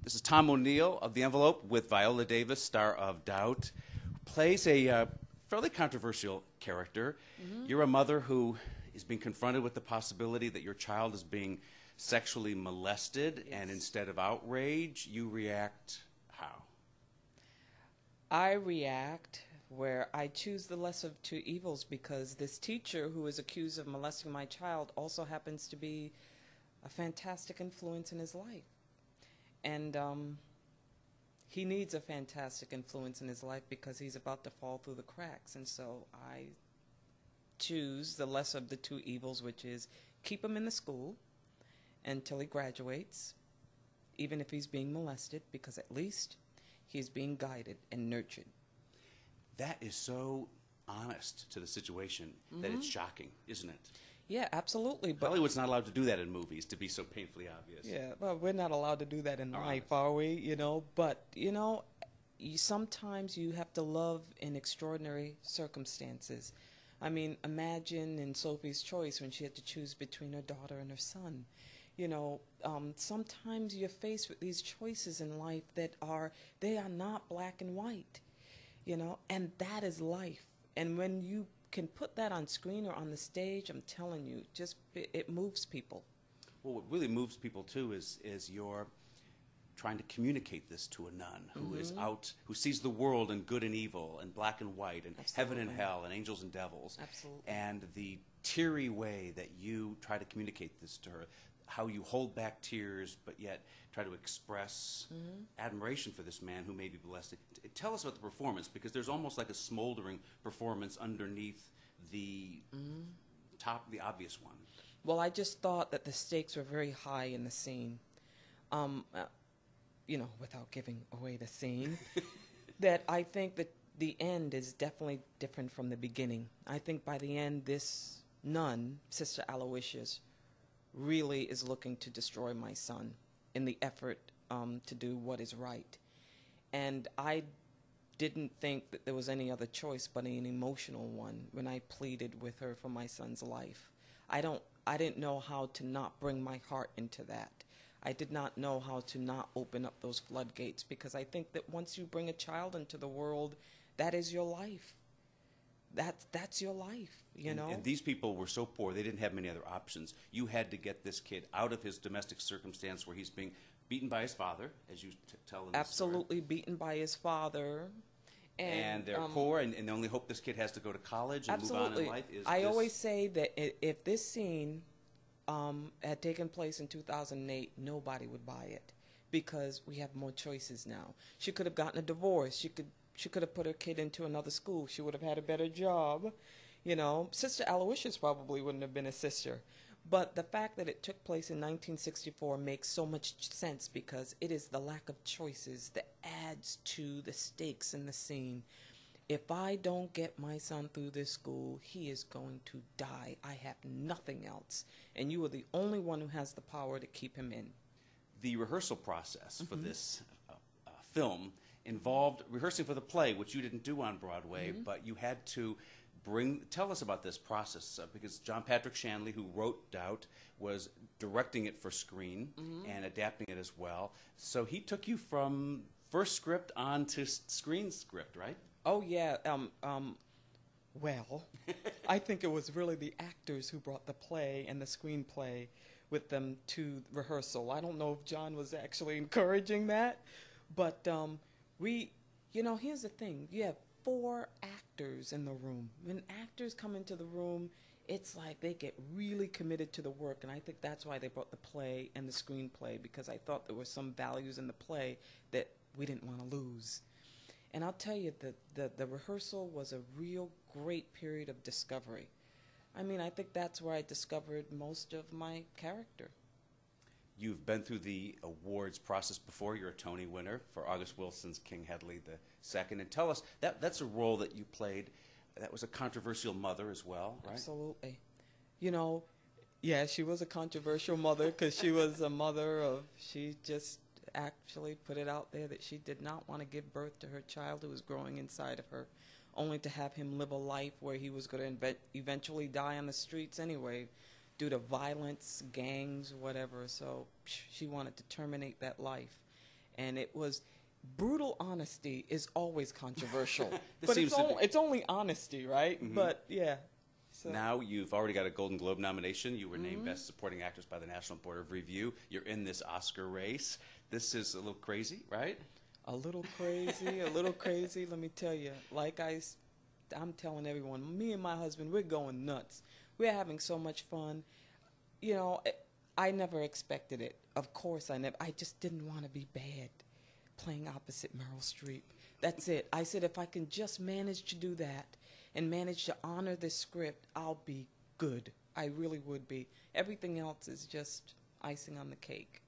This is Tom O'Neill of The Envelope with Viola Davis, star of Doubt, plays a fairly controversial character. You're a mother who is being confronted with the possibility that your child is being sexually molested, and instead of outrage, you react how? I react where I choose the less of two evils, because this teacher who is accused of molesting my child also happens to be a fantastic influence in his life. And he needs a fantastic influence in his life because he's about to fall through the cracks. And so I choose the less of the two evils, which is keep him in the school until he graduates, even if he's being molested, because at least he's being guided and nurtured. That is so honest to the situation that it's shocking, isn't it? Yeah, absolutely. But Hollywood's not allowed to do that in movies, to be so painfully obvious. yeah, well, we're not allowed to do that in life, honest. are we? But sometimes you have to love in extraordinary circumstances. I mean, imagine in Sophie's Choice when she had to choose between her daughter and her son. Sometimes you're faced with these choices in life that they are not black and white, and that is life. And when you can put that on screen or on the stage, I'm telling you, it moves people. Well, what really moves people too is you're trying to communicate this to a nun who is out, who sees the world in good and evil and black and white and heaven and hell and angels and devils. Absolutely. And the teary way that you try to communicate this to her, how you hold back tears but yet try to express admiration for this man who may be molested. Tell us about the performance, because there's almost like a smoldering performance underneath the the obvious one. Well, I just thought that the stakes were very high in the scene. Without giving away the scene, that I think that the end is definitely different from the beginning. I think by the end, this nun, Sister Aloysius, really is looking to destroy my son in the effort to do what is right. And I didn't think that there was any other choice but an emotional one when I pleaded with her for my son's life. I didn't know how to not bring my heart into that. I did not know how to not open up those floodgates, because I think that once you bring a child into the world, that is your life. That's your life, And these people were so poor, they didn't have many other options. You had to get this kid out of his domestic circumstance where he's being beaten by his father, as you tell in the Absolutely beaten by his father. And they're poor, and the only hope this kid has to go to college and move on in life is I always say that if this scene had taken place in 2008, nobody would buy it, because we have more choices now. She could have gotten a divorce. She could have put her kid into another school. She would have had a better job. Sister Aloysius probably wouldn't have been a sister. But the fact that it took place in 1964 makes so much sense, because it is the lack of choices that adds to the stakes in the scene. If I don't get my son through this school, he is going to die. I have nothing else. And you are the only one who has the power to keep him in. The rehearsal process for this film involved rehearsing for the play, which you didn't do on Broadway, but you had to tell us about this process, because John Patrick Shanley, who wrote Doubt, was directing it for screen and adapting it as well. So he took you from first script on to screen script, right? Oh, yeah. Well, I think it was really the actors who brought the play and the screenplay with them to rehearsal. I don't know if John was actually encouraging that, but here's the thing. You have 4 actors in the room. When actors come into the room, it's like they get really committed to the work, and I think that's why they brought the play and the screenplay, because I thought there were some values in the play that we didn't want to lose. And I'll tell you, the rehearsal was a real great period of discovery. I mean, I think that's where I discovered most of my character. You've been through the awards process before. You're a Tony winner for August Wilson's King Hedley II. And tell us, that's a role that you played. That was a controversial mother as well, right? Absolutely. Yeah, she was a controversial mother, because she was a mother she just actually put it out there that she did not want to give birth to her child who was growing inside of her, only to have him live a life where he was going to eventually die on the streets anyway, due to violence, gangs, whatever. So she wanted to terminate that life. and it was brutal honesty is always controversial. This But seems to be- it's only honesty, right? But yeah. So. Now you've already got a Golden Globe nomination. You were named Best Supporting Actress by the National Board of Review. You're in this Oscar race. This is a little crazy, right? A little crazy, a little crazy. Let me tell you, I'm telling everyone, me and my husband, we're going nuts. We're having so much fun. You know, I never expected it. Of course, I just didn't want to be bad playing opposite Meryl Streep. That's it. I said, if I can just manage to do that and manage to honor this script, I'll be good. I really would be. Everything else is just icing on the cake.